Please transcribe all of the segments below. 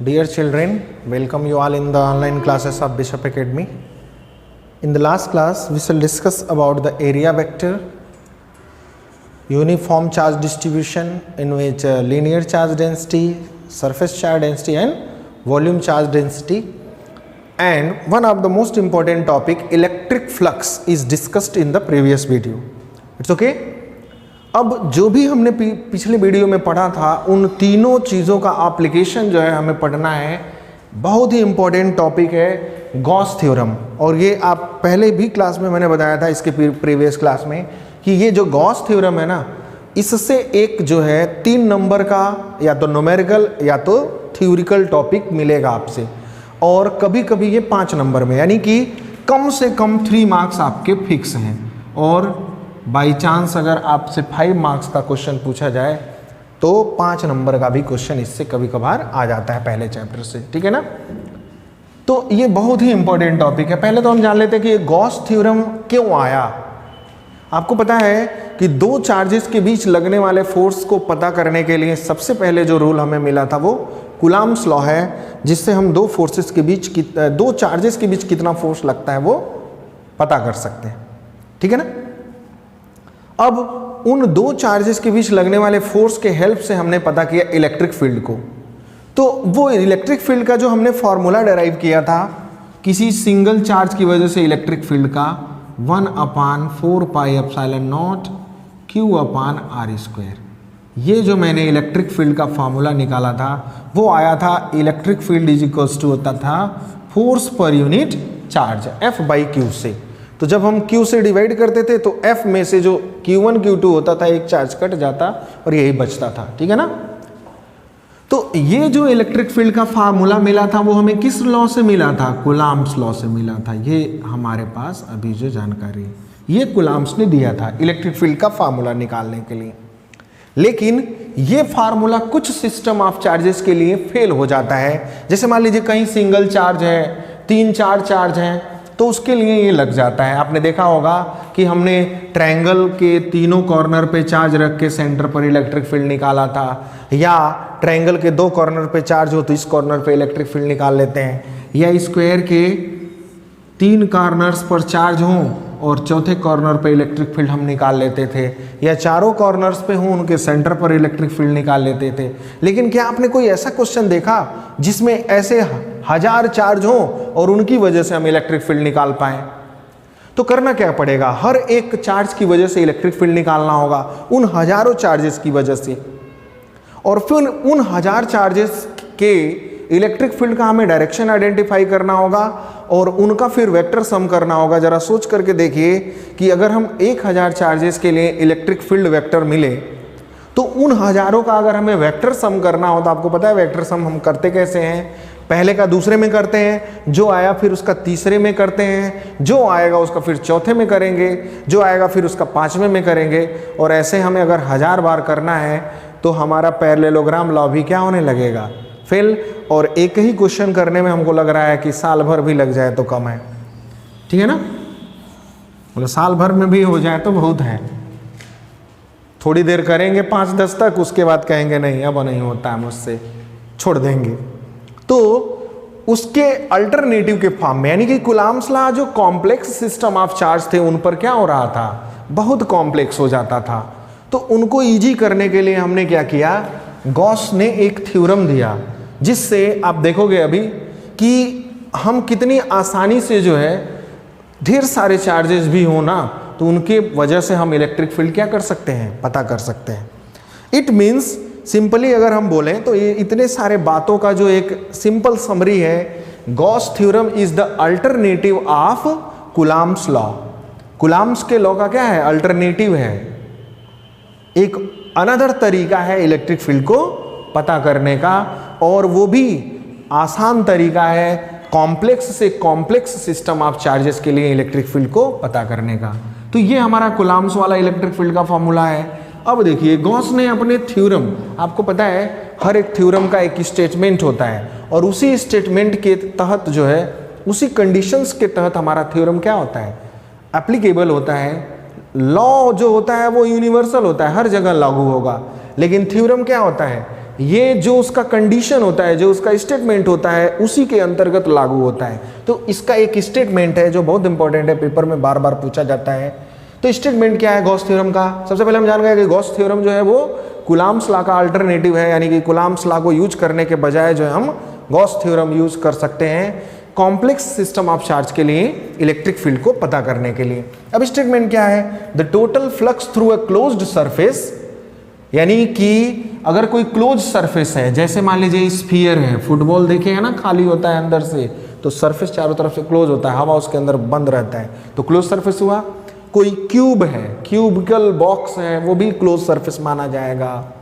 Dear children, welcome you all in the online classes of Bishop Academy. In the last class, we shall discuss about the area vector, uniform charge distribution in which linear charge density, surface charge density and volume charge density. And one of the most important topic, electric flux, is discussed in the previous video. It's okay? अब जो भी हमने पिछले video में पढ़ा था उन तीनों चीज़ों का एप्लीकेशन जो है हमें पढ़ना है। बहुत ही इम्पोर्टेंट टॉपिक है गॉस थ्योरम, और ये आप पहले भी क्लास में मैंने बताया था इसके प्रीवियस क्लास में कि ये जो गॉस थ्योरम है ना, इससे एक जो है 3 नंबर का या तो न्यूमेरिकल या तो थ्योरिकल टॉपिक मिलेगा आपसे, और कभी कभी ये 5 नंबर में, यानी कि कम से कम 3 मार्क्स आपके फिक्स हैं, और बाई चांस अगर आपसे 5 मार्क्स का क्वेश्चन पूछा जाए तो 5 नंबर का भी क्वेश्चन इससे कभी कभार आ जाता है पहले चैप्टर से, ठीक है ना। तो ये बहुत ही इंपॉर्टेंट टॉपिक है। पहले तो हम जान लेते हैं कि ये गॉस थ्योरम क्यों आया। आपको पता है कि 2 चार्जेस के बीच लगने वाले फोर्स को पता करने के लिए सबसे पहले जो रूल हमें मिला था वो कूलम्ब्स लॉ है, जिससे हम 2 फोर्सेस के बीच 2 चार्जेस के बीच कितना फोर्स लगता है वो पता कर सकते हैं, ठीक है ना। अब उन 2 चार्जेस के बीच लगने वाले फोर्स के हेल्प से हमने पता किया इलेक्ट्रिक फील्ड को। तो वो इलेक्ट्रिक फील्ड का जो हमने फॉर्मूला डेराइव किया था किसी सिंगल चार्ज की वजह से इलेक्ट्रिक फील्ड का 1/4πε0 Q/r², ये जो मैंने इलेक्ट्रिक फील्ड का फॉर्मूला निकाला था वो आया था electric field is equals to होता था force per unit charge F/Q से। तो जब हम Q से डिवाइड करते थे तो F में से जो Q1 Q2 होता था एक चार्ज कट जाता और यही बचता था, ठीक है ना। तो ये जो इलेक्ट्रिक फील्ड का फार्मूला मिला था वो हमें किस लॉ से मिला था? कूलम्ब्स लॉ से मिला था। ये हमारे पास अभी जो जानकारी है ये कूलम्ब्स ने दिया था इलेक्ट्रिक फील्ड का फार्मूला निकालने के लिए। लेकिन ये फार्मूला कुछ सिस्टम ऑफ चार्जेस के लिए फेल हो जाता है। जैसे मान लीजिए कहीं सिंगल चार्ज है, 3-4 चार्ज हैं, तो उसके लिए ये लग जाता है। आपने देखा होगा कि हमने ट्रायंगल के तीनों कॉर्नर पे चार्ज रख के सेंटर पर इलेक्ट्रिक फील्ड निकाला था, या ट्रायंगल के 2 कॉर्नर पे चार्ज हो तो इस कॉर्नर पे इलेक्ट्रिक फील्ड निकाल लेते हैं, या स्क्वायर के 3 कॉर्नर्स पर चार्ज हों और चौथे कॉर्नर पे इलेक्ट्रिक फील्ड हम निकाल लेते थे, या चारों कॉर्नर्स पे हों उनके सेंटर पर इलेक्ट्रिक फील्ड निकाल लेते थे। लेकिन क्या आपने कोई ऐसा क्वेश्चन देखा जिसमें ऐसे 1000 चार्ज हों और उनकी वजह से हम इलेक्ट्रिक फील्ड निकाल पाए? तो करना क्या पड़ेगा, हर एक चार्ज की वजह से इलेक्ट्रिक फील्ड निकालना होगा, उन हजारों चार्जेस की वजह से, और फिर उन 1000 चार्जेस के इलेक्ट्रिक फील्ड का हमें डायरेक्शन आइडेंटिफाई करना होगा और उनका फिर वेक्टर सम करना होगा। जरा सोच करके देखिए कि अगर हम 1000 चार्जेस के लिए इलेक्ट्रिक फील्ड वेक्टर मिले तो उन हजारों का अगर हमें वेक्टर सम करना हो तो आपको पता है वेक्टर सम हम करते कैसे हैं? पहले का दूसरे में करते हैं, जो आया फिर उसका तीसरे में करते हैं, जो आएगा उसका फिर चौथे में करेंगे, जो आएगा फिर उसका 5वें में करेंगे, और ऐसे हमें अगर 1000 बार करना है तो हमारा पैरेललोग्राम लॉ भी क्या होने लगेगा? फेल। और एक ही क्वेश्चन करने में हमको लग रहा है कि साल भर भी लग जाए तो कम है, ठीक है ना। मतलब साल भर में भी हो जाए तो बहुत है। थोड़ी देर करेंगे 5-10 तक, उसके बाद कहेंगे नहीं अब नहीं होता है मुझसे, छोड़ देंगे। तो उसके अल्टरनेटिव के फॉर्म में, यानी कि कूलम्ब्स लॉ जो कॉम्प्लेक्स सिस्टम ऑफ चार्ज थे उन पर क्या हो रहा था? बहुत कॉम्प्लेक्स हो जाता था। तो उनको इजी करने के लिए हमने क्या किया, गॉस ने एक थ्योरम दिया जिससे आप देखोगे अभी कि हम कितनी आसानी से जो है ढेर सारे चार्जेस भी हो ना तो उनके वजह से हम इलेक्ट्रिक फील्ड क्या कर सकते हैं? पता कर सकते हैं। इट मीन्स सिंपली अगर हम बोलें तो ये इतने सारे बातों का जो एक सिंपल समरी है, Gauss theorem is the alternative of Coulomb's law. Coulomb's के लॉ का क्या है? अल्टरनेटिव है, एक अनदर तरीका है इलेक्ट्रिक फील्ड को पता करने का, और वो भी आसान तरीका है कॉम्प्लेक्स से कॉम्प्लेक्स सिस्टम ऑफ चार्जेस के लिए इलेक्ट्रिक फील्ड को पता करने का। तो ये हमारा कूलम्ब्स वाला इलेक्ट्रिक फील्ड का फॉर्मूला है। अब देखिए गॉस ने अपने थ्योरम, आपको पता है हर एक थ्योरम का एक स्टेटमेंट होता है, और उसी स्टेटमेंट के तहत जो है उसी कंडीशंस के तहत हमारा थ्योरम क्या होता है? एप्लीकेबल होता है। लॉ जो होता है वो यूनिवर्सल होता है, हर जगह लागू होगा, लेकिन थ्योरम क्या होता है? ये जो उसका कंडीशन होता है, जो उसका स्टेटमेंट होता है, उसी के अंतर्गत लागू होता है। तो इसका एक स्टेटमेंट है जो बहुत इंपॉर्टेंट है, पेपर में बार बार पूछा जाता है। तो स्टेटमेंट क्या है गॉस थ्योरम का? सबसे पहले हम जान गए कि गॉस थ्योरम जो है वो कूलम्ब्स लॉ का अल्टरनेटिव है, यानी कि कूलम्ब्स लॉ को यूज करने के बजाय जो है हम गॉस थ्योरम यूज कर सकते हैं कॉम्प्लेक्स सिस्टम ऑफ चार्ज के लिए, इलेक्ट्रिक फील्ड को पता करने के लिए। अब स्टेटमेंट क्या है? The total flux through a closed surface, यानी कि अगर कोई क्लोज सरफेस है, जैसे मान लीजिए स्फीयर है, फुटबॉल देखे हैं ना, खाली होता है अंदर से, तो सरफेस चारों तरफ से क्लोज होता है, हवा उसके अंदर बंद रहता है, तो क्लोज सरफेस हुआ। कोई क्यूब है, क्यूबिकल बॉक्स है, वो भी क्लोज सरफेस माना जाएगा।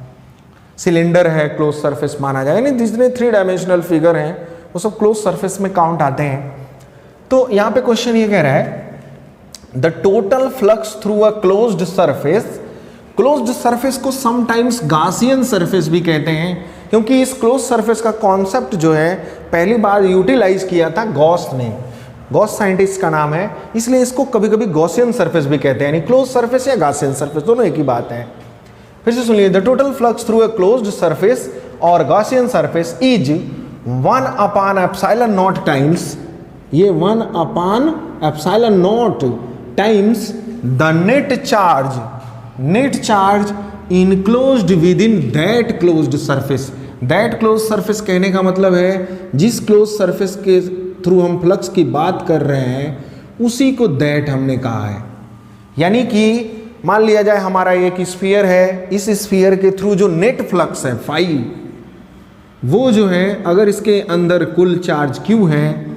सिलेंडर है, क्लोज सरफेस माना जाएगा। यानी जितने 3 डायमेंशनल फिगर हैं वो सब क्लोज सरफेस में काउंट आते हैं। तो यहाँ पे क्वेश्चन ये कह रहा है the total flux through a closed surface. Closed surface को समटाइम्स गासियन सरफेस भी कहते हैं, क्योंकि इस क्लोज सरफेस का कॉन्सेप्ट जो है पहली बार यूटिलाइज किया था गॉस ने। गॉस साइंटिस्ट का नाम है, इसलिए इसको कभी कभी गॉसियन सरफेस भी कहते हैं, यानी क्लोज सरफेस या गासियन सरफेस दोनों एक ही बात है। फिर से सुनिए, the total flux through a closed surface और गॉसियन सरफेस इज 1/ε0 टाइम्स, ये 1/ε0 times the net charge enclosed within that closed surface. That close surface कहने का मतलब है जिस क्लोज सरफेस के थ्रू हम फ्लक्स की बात कर रहे हैं उसी को दैट हमने कहा है। यानी कि मान लिया जाए हमारा एक स्फीयर है, इस स्फीयर के थ्रू जो नेट फ्लक्स है फाई, वो जो है अगर इसके अंदर कुल चार्ज क्यू है,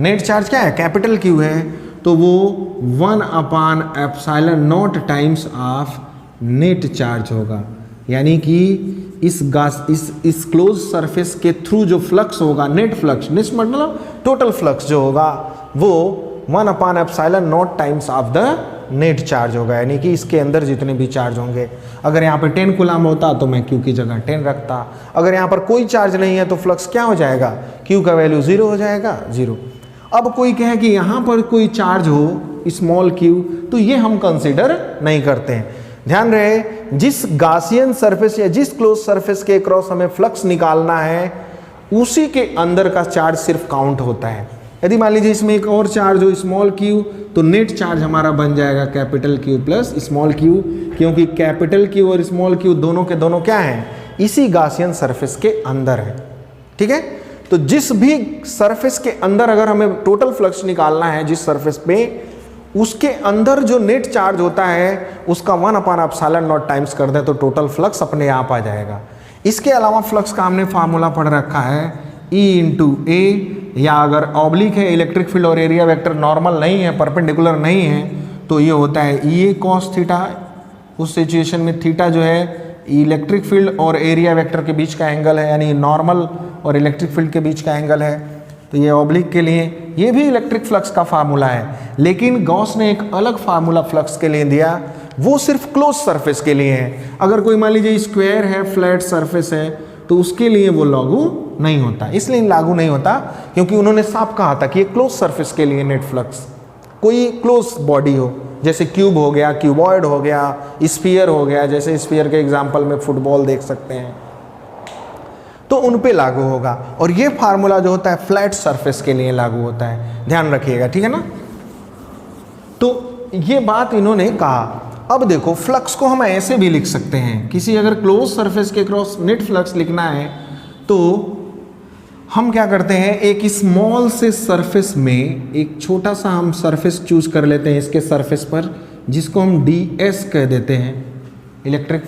नेट चार्ज क्या है? कैपिटल क्यू है, तो वो 1/ε0 टाइम्स ऑफ नेट चार्ज होगा। यानी कि इस क्लोज सरफेस के थ्रू जो फ्लक्स होगा, नेट फ्लक्स, नेट मतलब टोटल फ्लक्स जो होगा वो 1/ε0 times of the net charge होगा। यानी कि इसके अंदर जितने भी चार्ज होंगे, अगर यहाँ पे 10 कूलम होता तो मैं क्यू की जगह 10 रखता। अगर यहाँ पर कोई चार्ज नहीं है तो फ्लक्स क्या हो जाएगा? क्यू का वैल्यू 0 हो जाएगा, 0। अब कोई कहे कि यहाँ पर कोई चार्ज हो स्मॉल क्यू, तो ये हम कंसिडर नहीं करते हैं। ध्यान रहे, जिस गासियन सरफेस या जिस क्लोज सरफेस के क्रॉस हमें फ्लक्स निकालना है उसी के अंदर का चार्ज सिर्फ काउंट होता है। यदि मान लीजिए इसमें एक और चार्ज हो स्मॉल क्यू, तो नेट चार्ज हमारा बन जाएगा capital Q plus small Q, क्योंकि कैपिटल क्यू और स्मॉल क्यू दोनों के दोनों क्या हैं? इसी गासियन सरफेस के अंदर है। ठीक है, तो जिस भी सरफेस के अंदर अगर हमें टोटल फ्लक्स निकालना है, जिस सरफेस पे, उसके अंदर जो नेट चार्ज होता है उसका 1/ε0 टाइम्स कर दें तो टोटल फ्लक्स अपने आप आ जाएगा। इसके अलावा फ्लक्स का हमने फार्मूला पढ़ रखा है E/A, या अगर ऑब्लिक है इलेक्ट्रिक फील्ड और एरिया वेक्टर नॉर्मल नहीं है, परपेंडिकुलर नहीं है, तो ये होता है EA cos थीटा। उस सिचुएशन में थीटा जो है इलेक्ट्रिक फील्ड और एरिया वेक्टर के बीच का एंगल है, यानी नॉर्मल और इलेक्ट्रिक फील्ड के बीच का एंगल है। तो ये ऑब्लिक के लिए, ये भी इलेक्ट्रिक फ्लक्स का फार्मूला है, लेकिन गॉस ने एक अलग फार्मूला फ्लक्स के लिए दिया, वो सिर्फ क्लोज सरफेस के लिए है। अगर कोई मान लीजिए स्क्वायर है, फ्लैट सरफेस है, तो उसके लिए वो लागू नहीं होता। इसलिए लागू नहीं होता क्योंकि उन्होंने साफ कहा था कि ये क्लोज सरफेस के लिए नेट फ्लक्स, कोई क्लोज बॉडी हो, जैसे क्यूब हो गया, क्यूबॉइड हो गया, स्फीयर हो गया, जैसे स्फीयर के एग्जाम्पल में फुटबॉल देख सकते हैं, तो उन पे लागू होगा। और ये फार्मूला जो होता है फ्लैट सरफेस के लिए लागू होता है, ध्यान रखिएगा, ठीक है ना। तो ये बात इन्होंने कहा। अब देखो, फ्लक्स को हम ऐसे भी लिख सकते हैं, किसी अगर क्लोज सरफेस के क्रॉस नेट फ्लक्स लिखना है तो हम क्या करते हैं, एक स्मॉल से सरफेस में एक छोटा सा हम सरफेस चूज कर लेते हैं इसके सरफेस पर, जिसको हम DS कह देते हैं, इलेक्ट्रिक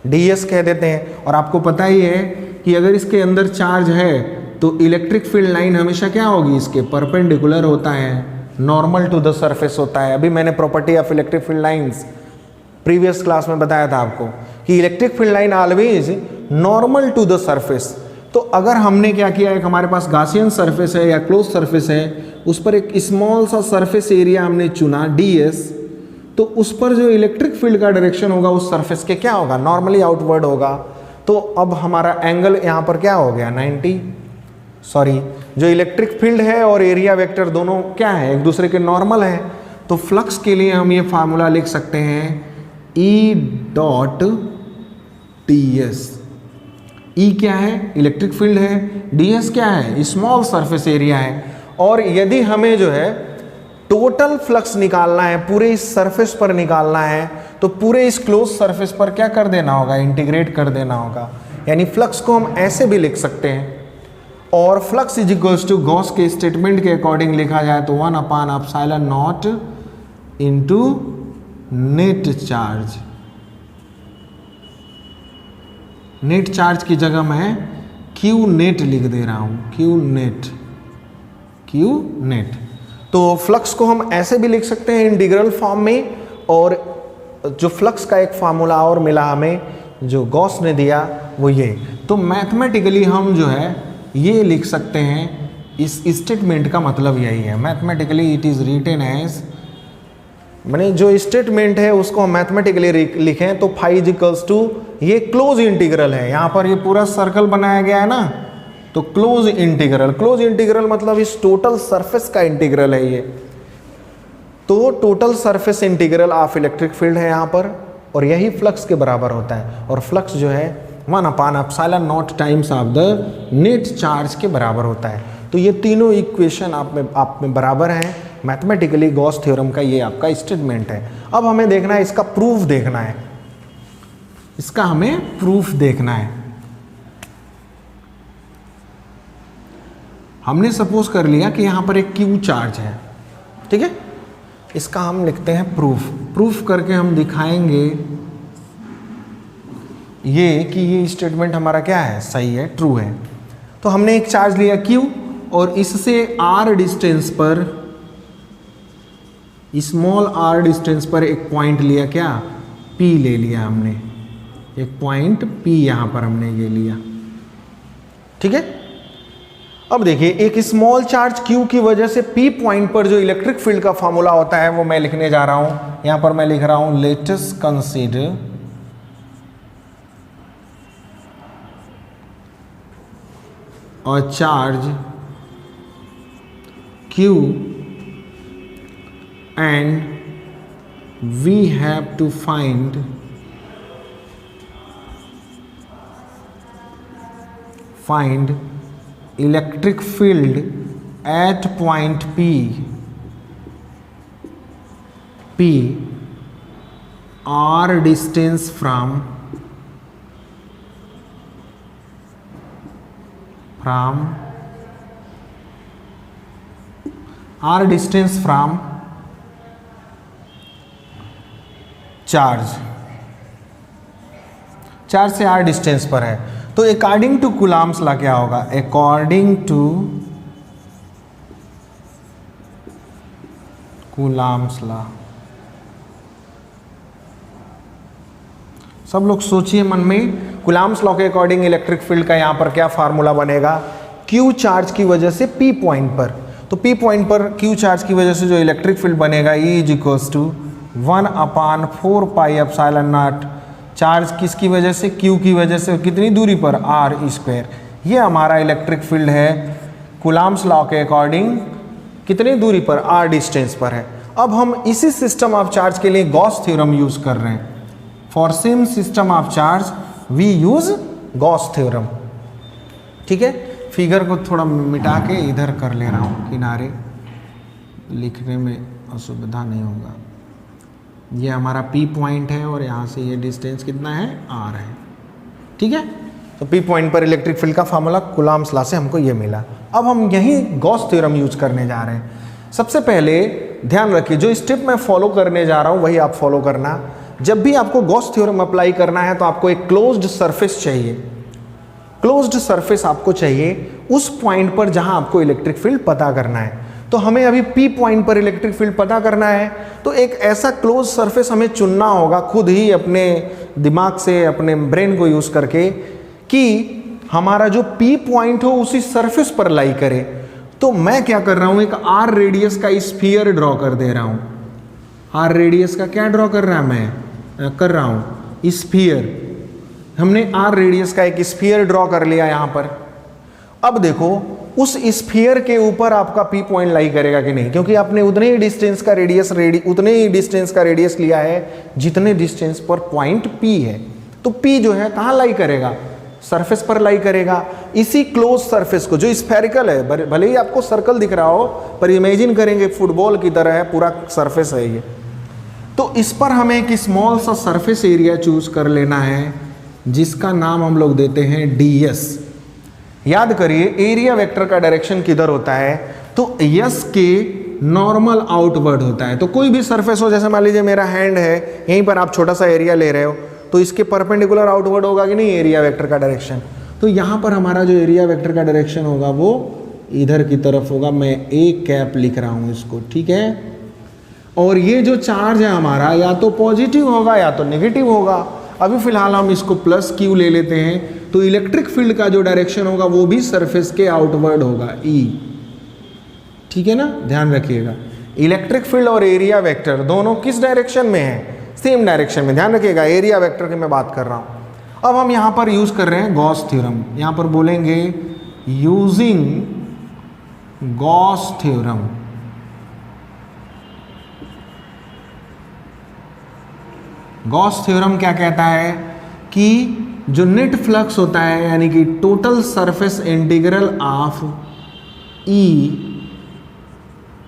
DS कह देते हैं। और आपको पता ही है कि अगर इसके अंदर चार्ज है तो इलेक्ट्रिक फील्ड लाइन हमेशा क्या होगी, इसके परपेंडिकुलर होता है, नॉर्मल टू द सरफेस होता है। अभी मैंने property of electric field lines previous class में बताया था आपको कि electric field line always normal to the surface. तो अगर हमने क्या किया, एक हमारे पास गासियन सरफेस है या क्लोज सरफेस है, उस पर एक स्मॉल सा सरफेस एरिया हमने चुना DS, तो उस पर जो इलेक्ट्रिक फील्ड का डायरेक्शन होगा उस सरफेस के क्या होगा, नॉर्मली आउटवर्ड होगा। तो अब हमारा एंगल यहाँ पर क्या हो गया, 90। जो इलेक्ट्रिक फील्ड है और एरिया वेक्टर दोनों क्या है, एक दूसरे के नॉर्मल है। तो फ्लक्स के लिए हम ये फार्मूला लिख सकते हैं E.TS। ई क्या है, इलेक्ट्रिक फील्ड है, ds क्या है, स्मॉल सरफेस एरिया है। और यदि हमें जो है टोटल फ्लक्स निकालना है, पूरे इस सरफेस पर निकालना है, तो पूरे इस क्लोज सरफेस पर क्या कर देना होगा, इंटीग्रेट कर देना होगा। यानी फ्लक्स को हम ऐसे भी लिख सकते हैं, और flux is equals to Gauss के स्टेटमेंट के अकॉर्डिंग लिखा जाए तो 1/ε0 into net charge. Net charge की जगह मैं क्यू नेट लिख दे रहा हूं, क्यू नेट। तो फ्लक्स को हम ऐसे भी लिख सकते हैं इंटीग्रल फॉर्म में, और जो फ्लक्स का एक फार्मूला और मिला हमें जो गॉस ने दिया वो ये। तो मैथमेटिकली हम जो है ये लिख सकते हैं, इस स्टेटमेंट का मतलब यही है। Mathematically it is written as, मैंने जो स्टेटमेंट है उसको हम मैथमेटिकली लिखें तो फाई इज इक्वल्स टू, ये क्लोज इंटीग्रल है, यहाँ पर ये पूरा सर्कल बनाया गया है ना, तो क्लोज इंटीग्रल मतलब इस टोटल सरफेस का इंटीग्रल है ये। तो total surface integral of electric field है यहाँ पर, और यही फ्लक्स के बराबर होता है। और फ्लक्स जो है 1/ε0 times of the net charge के बराबर होता है। तो ये तीनों इक्वेशन आप में बराबर हैं। मैथमेटिकली गॉस थ्योरम का ये आपका स्टेटमेंट है। अब हमें देखना है, इसका प्रूफ देखना है, इसका हमें प्रूफ देखना है। हमने सपोज कर लिया कि यहां पर एक क्यू चार्ज है, ठीक है, इसका हम लिखते हैं प्रूफ करके हम दिखाएंगे ये कि ये स्टेटमेंट हमारा क्या है, सही है, ट्रू है। तो हमने एक चार्ज लिया Q, और इससे r डिस्टेंस पर, स्मॉल r डिस्टेंस पर एक पॉइंट लिया, क्या, P ले लिया हमने, एक पॉइंट P यहां पर हमने ये लिया, ठीक है। अब देखिए, एक स्मॉल चार्ज Q की वजह से P पॉइंट पर जो इलेक्ट्रिक फील्ड का फॉर्मूला होता है वो मैं लिखने जा रहा हूं। यहां पर मैं लिख रहा हूं, let us consider a charge Q and we have to find electric field at point P r distance from r distance from charge से r डिस्टेंस पर है। तो अकॉर्डिंग टू कूलम्ब्स लॉ क्या होगा, अकॉर्डिंग टू कूलम्ब्स लॉ, सब लोग सोचिए मन में, कूलम्ब्स लॉ के अकॉर्डिंग इलेक्ट्रिक फील्ड का यहाँ पर क्या फार्मूला बनेगा, Q चार्ज की वजह से P पॉइंट पर, तो P पॉइंट पर Q चार्ज की वजह से जो इलेक्ट्रिक फील्ड बनेगा E is equals to 1/4πε0, charge किसकी वजह से, Q की वजह से, कितनी दूरी पर, r²। ये हमारा इलेक्ट्रिक फील्ड है कूलम्ब्स लॉ के अकॉर्डिंग, कितनी दूरी पर, r डिस्टेंस पर है। अब हम इसी सिस्टम ऑफ चार्ज के लिए गॉस थ्योरम यूज कर रहे हैं। For same system of charge we use Gauss theorem, ठीक है। फिगर को थोड़ा मिटा के इधर कर ले रहा हूँ किनारे, लिखने में असुविधा नहीं होगा। ये हमारा P पॉइंट है और यहाँ से ये डिस्टेंस कितना है, R है, ठीक है। तो P पॉइंट पर इलेक्ट्रिक फील्ड का फार्मूला कूलम्ब्स लॉ से हमको ये मिला। अब हम यही गॉस थ्योरम यूज करने जा रहे हैं। सबसे पहले ध्यान रखिए, जो स्टेप मैं फॉलो करने जा रहा हूँ वही आप फॉलो करना। जब भी आपको गॉस थ्योरम अप्लाई करना है तो आपको एक क्लोज्ड सरफेस चाहिए, क्लोज्ड सरफेस आपको चाहिए उस पॉइंट पर जहां आपको इलेक्ट्रिक फील्ड पता करना है। तो हमें अभी P पॉइंट पर इलेक्ट्रिक फील्ड पता करना है, तो एक ऐसा क्लोज सरफेस हमें चुनना होगा खुद ही अपने दिमाग से, अपने ब्रेन को यूज करके, कि हमारा जो P पॉइंट हो उसी सरफेस पर लाई करे। तो मैं क्या कर रहा हूं, एक r रेडियस का स्फीयर ड्रॉ कर दे रहा हूं। r रेडियस का क्या ड्रॉ कर रहा हूं, स्फीयर। हमने r रेडियस का एक स्फीयर ड्रॉ कर लिया यहां पर। अब देखो उस स्फीयर के ऊपर आपका P पॉइंट लाई करेगा कि नहीं, क्योंकि आपने उतने ही डिस्टेंस का रेडियस लिया है जितने डिस्टेंस पर पॉइंट P है। तो P जो है कहाँ लाई करेगा, सरफेस पर लाई करेगा। इसी क्लोज सरफेस को, जो स्फेरिकल है, भले ही आपको सर्कल दिख रहा हो, पर इमेजिन करेंगे फुटबॉल की तरह है, पूरा सरफेस है ये। तो इस पर हमें एक स्मॉल सा सरफेस एरिया चूज कर लेना है, जिसका नाम हम लोग देते हैं ds। याद करिए एरिया वेक्टर का डायरेक्शन किधर होता है, तो यस के नॉर्मल आउटवर्ड होता है। तो कोई भी सरफेस हो, जैसे मान लीजिए मेरा हैंड है, यहीं पर आप छोटा सा एरिया ले रहे हो, तो इसके परपेंडिकुलर आउटवर्ड होगा कि नहीं एरिया वेक्टर का डायरेक्शन। तो यहाँ पर हमारा जो एरिया वेक्टर का डायरेक्शन होगा वो इधर की तरफ होगा। मैं ए कैप लिख रहा हूँ इसको, ठीक है। और ये जो चार्ज है हमारा या तो पॉजिटिव होगा या तो नेगेटिव होगा। अभी फिलहाल हम इसको प्लस क्यू ले लेते हैं, तो इलेक्ट्रिक फील्ड का जो डायरेक्शन होगा वो भी सरफेस के आउटवर्ड होगा, ई। ठीक है ना, ध्यान रखिएगा। इलेक्ट्रिक फील्ड और एरिया वेक्टर दोनों किस डायरेक्शन में है, सेम डायरेक्शन में। ध्यान रखिएगा, एरिया वेक्टर की मैं बात कर रहा हूं। अब हम यहां पर यूज कर रहे हैं गॉस थ्योरम। यहां पर बोलेंगे using Gauss theorem. Gauss theorem क्या कहता है कि जो नेट फ्लक्स होता है, यानी कि total surface integral of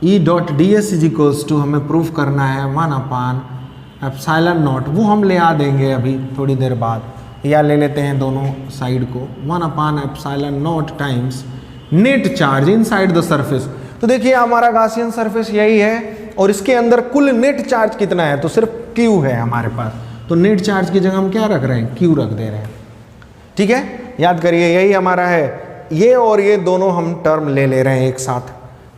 E dot D S is equals to, हमें प्रूफ करना है 1/ε0। वो हम ले आ देंगे अभी थोड़ी देर बाद, या ले लेते हैं दोनों साइड को, 1/ε0 times net charge inside the surface. तो देखिए हमारा गॉसियन सरफेस यही है, और इसके अंदर कुल नेट चार्ज कितना है, तो सिर्फ क्यू है हमारे पास। तो नेट चार्ज की जगह हम क्या रख रहे हैं, क्यू रख दे रहे हैं। ठीक है, याद करिए यही हमारा है। ये और ये दोनों हम टर्म ले ले रहे हैं एक साथ।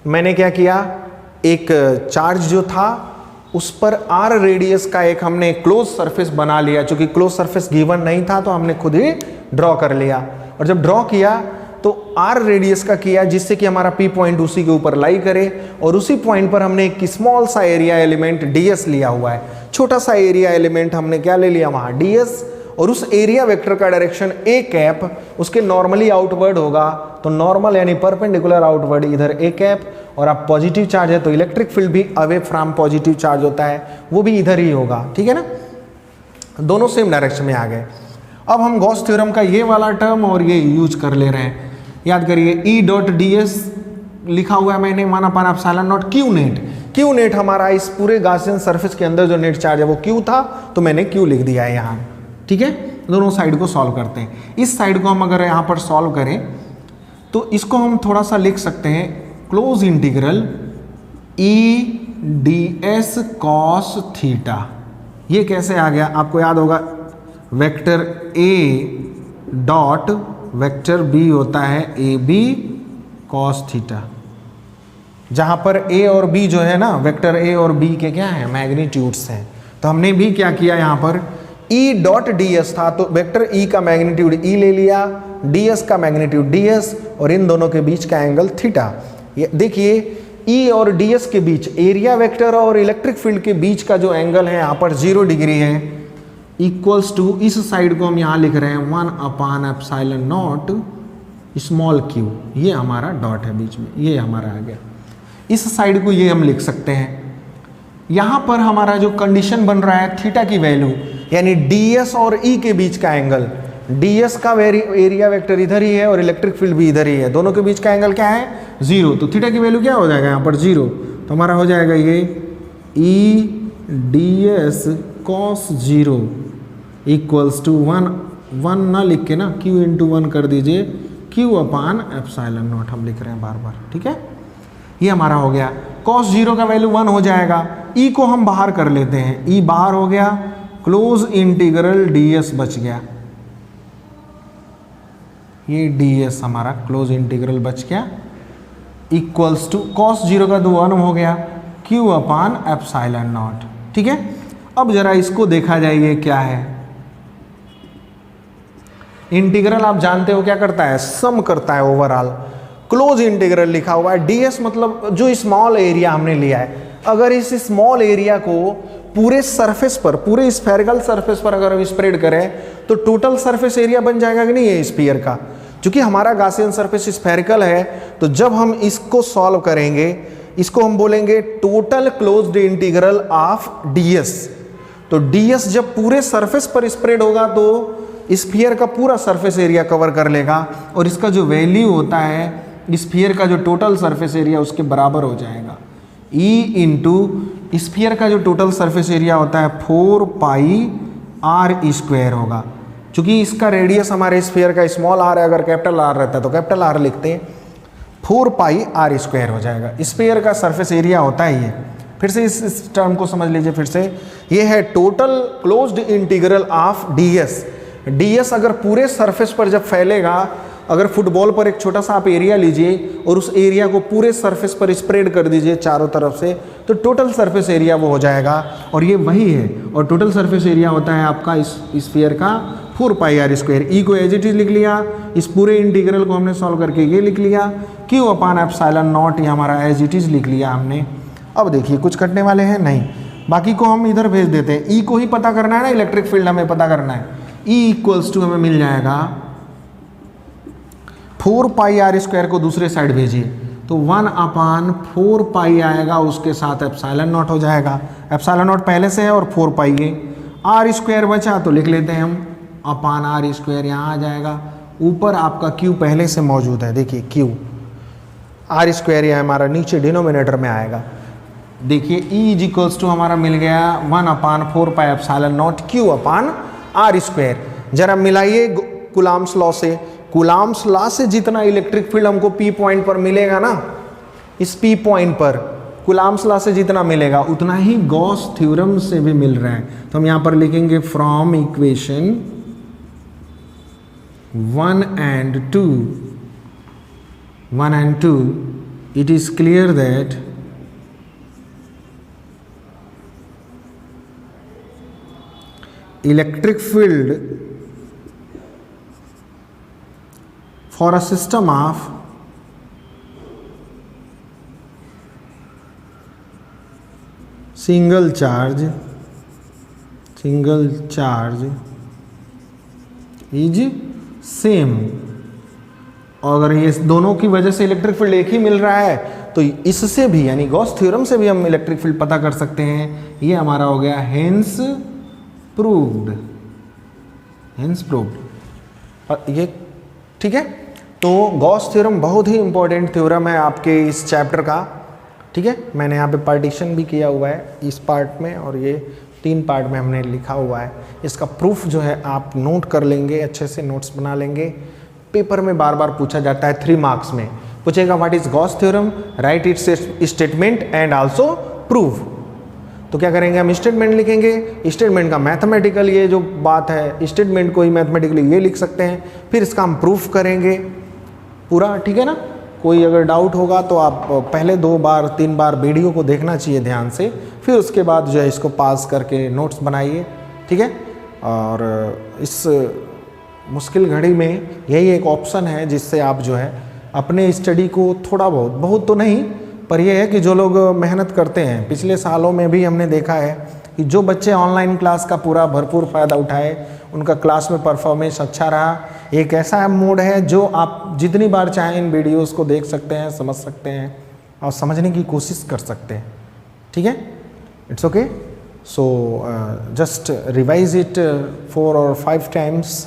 मैंने क्या किया, एक चार्ज जो था उस पर आर रेडियस का एक हमने क्लोज सरफेस बना लिया। चूंकि क्लोज सरफेस गिवन नहीं था तो हमने खुद ही ड्रॉ कर लिया, और जब ड्रॉ किया तो आर रेडियस का किया, जिससे कि हमारा पी पॉइंट उसी के ऊपर लाई करे, और उसी पॉइंट पर हमने एक स्मॉल सा एरिया एलिमेंट ds लिया हुआ है। छोटा सा एरिया एलिमेंट हमने क्या ले लिया वहां, ds, और उस एरिया वेक्टर का डायरेक्शन ए कैप उसके नॉर्मली आउटवर्ड होगा। तो नॉर्मल यानी परपेंडिकुलर आउटवर्ड इधर ए कैप, और आप पॉजिटिव चार्ज है तो इलेक्ट्रिक फील्ड भी अवे फ्रॉम पॉजिटिव चार्ज होता है, वो भी इधर ही होगा। ठीक है ना, दोनों सेम डायरेक्शन में आ गए। अब हम गॉस थ्योरम का ये वाला टर्म और ये यूज कर ले रहे हैं। याद करिए ई डॉट डी एस लिखा हुआ है मैंने 1/ε0 क्यू नेट। क्यू नेट हमारा इस पूरे गॉसियन सरफेस के अंदर जो नेट चार्ज है वो क्यू था, तो मैंने क्यू लिख दिया है यहाँ। ठीक है, दोनों साइड को सॉल्व करते हैं। इस साइड को हम अगर यहाँ पर सॉल्व करें तो इसको हम थोड़ा सा लिख सकते हैं, close integral E D S cos theta. ये कैसे आ गया, आपको याद होगा vector A dot vector B होता है ए बी कॉस थीटा, जहां पर ए और बी जो है ना, वेक्टर ए और बी के क्या है, मैग्नीट्यूड्स हैं। तो हमने भी क्या किया, यहाँ पर ई डॉट डी एस था तो वेक्टर ई का मैग्नीट्यूड ई ले लिया, डी एस का मैग्नीट्यूड डी एस, और इन दोनों के बीच का एंगल थीटा। ये देखिए ई और डी एस के बीच, एरिया वेक्टर और इलेक्ट्रिक फील्ड के बीच का जो एंगल है यहाँ पर 0 डिग्री है, इक्वल्स टू, इस साइड को हम यहाँ लिख रहे हैं 1/ε0 स्मॉल क्यू। ये हमारा डॉट है बीच में, ये हमारा आ गया। इस साइड को ये हम लिख सकते हैं। यहाँ पर हमारा जो कंडीशन बन रहा है थीटा की वैल्यू, यानी ds और e के बीच का एंगल, ds का एरिया वेक्टर इधर ही है और इलेक्ट्रिक फील्ड भी इधर ही है, दोनों के बीच का एंगल क्या है, 0। तो थीटा की वैल्यू क्या हो जाएगा यहाँ पर 0, तो हमारा हो जाएगा ये e ds cos 0 equals to 1 ना लिख के ना q इंटू 1 कर दीजिए, q/ε0 हम लिख रहे हैं बार बार। ठीक है, ये हमारा हो गया। cos 0 का वैल्यू 1 हो जाएगा, e को हम बाहर कर लेते हैं, e बाहर हो गया, क्लोज इंटीग्रल ds बच गया, ये ds हमारा क्लोज इंटीग्रल बच गया, इक्वल्स टू cos 0 का 1 हो गया, q/ε0। ठीक है, अब जरा इसको देखा जाए ये क्या है। इंटीग्रल आप जानते हो क्या करता है, सम करता है ओवरऑल। क्लोज इंटीग्रल लिखा हुआ है, ds मतलब जो स्मॉल एरिया हमने लिया है, अगर इस स्मॉल एरिया को पूरे सरफेस पर, पूरे स्फेरिकल सरफेस पर अगर हम स्प्रेड करें तो टोटल सरफेस एरिया बन जाएगा कि नहीं है स्फीयर का। क्योंकि हमारा गॉसियन सरफेस स्फेरिकल है, तो जब हम इसको सॉल्व करेंगे, इसको हम बोलेंगे total closed integral of ds। तो ds जब पूरे सरफेस पर स्प्रेड होगा तो स्फीयर का पूरा सरफेस एरिया कवर कर लेगा और इसका जो वैल्यू होता है स्फीयर का जो टोटल सरफेस एरिया उसके बराबर हो जाएगा। ई इंटू स्फीयर का जो टोटल सरफेस एरिया होता है 4 पाई आर स्क्वायर होगा। चूंकि इसका रेडियस हमारे स्फीयर का स्मॉल आर है, अगर कैपिटल आर रहता है तो कैपिटल आर लिखते हैं, 4 पाई आर स्क्वायर हो जाएगा। स्फीयर का सरफेस एरिया होता है ये। फिर से इस टर्म को समझ लीजिए फिर से, ये है total closed integral of DS. DS अगर पूरे सरफेस पर जब फैलेगा, अगर फुटबॉल पर एक छोटा सा आप एरिया लीजिए और उस एरिया को पूरे सरफेस पर स्प्रेड कर दीजिए चारों तरफ से, तो टोटल सरफेस एरिया वो हो जाएगा। और ये वही है, और टोटल सरफेस एरिया होता है आपका इस स्फीयर का 4 पाई आर स्क्वायर। ई को एज इट इज लिख लिया, इस पूरे इंटीग्रल को हमने सॉल्व करके ये लिख लिया, क्यू अपान एप्सिलॉन नॉट, ये हमारा एज इट इज लिख लिया हमने। अब देखिए कुछ कटने वाले हैं नहीं, बाकी को हम इधर भेज देते हैं। ई को ही पता करना है ना, इलेक्ट्रिक फील्ड हमें पता करना है। ई इक्वल्स टू हमें मिल जाएगा 4 पाई आर स्क्वायर को दूसरे साइड भेजिए तो 1 अपान 4 पाई आएगा, उसके साथ एप्सिलॉन नॉट हो जाएगा। एप्सिलॉन नॉट पहले से है और 4 पाई है। आर स्क्वायर बचा तो लिख लेते हैं हम अपान आर स्क्वायर, यहाँ आ जाएगा। ऊपर आपका क्यू पहले से मौजूद है, देखिए क्यू आर स्क्वायर यह हमारा नीचे डिनोमिनेटर में आएगा। देखिए ई इज इक्वल्स टू हमारा मिल गया 1 upon 4 pi epsilon naught Q upon R square. जरा मिलाइए कूलॉम्स लॉ से। कूलॉम्स लॉ से जितना इलेक्ट्रिक फील्ड हमको पी पॉइंट पर मिलेगा ना, इस पी पॉइंट पर कूलॉम्स लॉ से जितना मिलेगा उतना ही गॉस थ्योरम से भी मिल रहा है। तो हम यहां पर लिखेंगे from equation 1 and 2 it is clear that electric field for a system of single charge is same. अगर ये दोनों की वजह से इलेक्ट्रिक फील्ड एक ही मिल रहा है तो इससे भी यानी गॉस थ्योरम से भी हम इलेक्ट्रिक फील्ड पता कर सकते हैं। ये हमारा हो गया हेंस प्रूव्ड। ये ठीक है। तो गॉस थ्योरम बहुत ही इंपॉर्टेंट थ्योरम है आपके इस चैप्टर का, ठीक है। मैंने यहाँ पे पार्टीशन भी किया हुआ है इस पार्ट में, और ये 3 पार्ट में हमने लिखा हुआ है। इसका प्रूफ जो है आप नोट कर लेंगे, अच्छे से नोट्स बना लेंगे। पेपर में बार बार पूछा जाता है, 3 मार्क्स में पूछेगा what is Gauss theorem, right it's statement and also prove. तो क्या करेंगे हम, स्टेटमेंट लिखेंगे। स्टेटमेंट का मैथमेटिकल ये जो बात है, स्टेटमेंट को ही मैथमेटिकली ये लिख सकते हैं, फिर इसका हम प्रूफ करेंगे पूरा, ठीक है ना। कोई अगर डाउट होगा तो आप पहले 2 बार 3 बार वीडियो को देखना चाहिए ध्यान से, फिर उसके बाद जो है इसको पास करके नोट्स बनाइए, ठीक है। और इस मुश्किल घड़ी में यही एक ऑप्शन है जिससे आप जो है अपने स्टडी को थोड़ा बहुत तो नहीं, पर यह है कि जो लोग मेहनत करते हैं, पिछले सालों में भी हमने देखा है कि जो बच्चे ऑनलाइन क्लास का पूरा भरपूर फ़ायदा उठाए, उनका क्लास में परफॉर्मेंस अच्छा रहा। एक ऐसा मोड है जो आप जितनी बार चाहें इन वीडियोस को देख सकते हैं, समझ सकते हैं और समझने की कोशिश कर सकते हैं, ठीक है। It's okay. So just revise it 4 or 5 times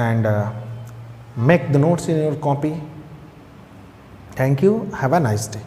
and make the notes in your copy. Thank you. Have a nice day.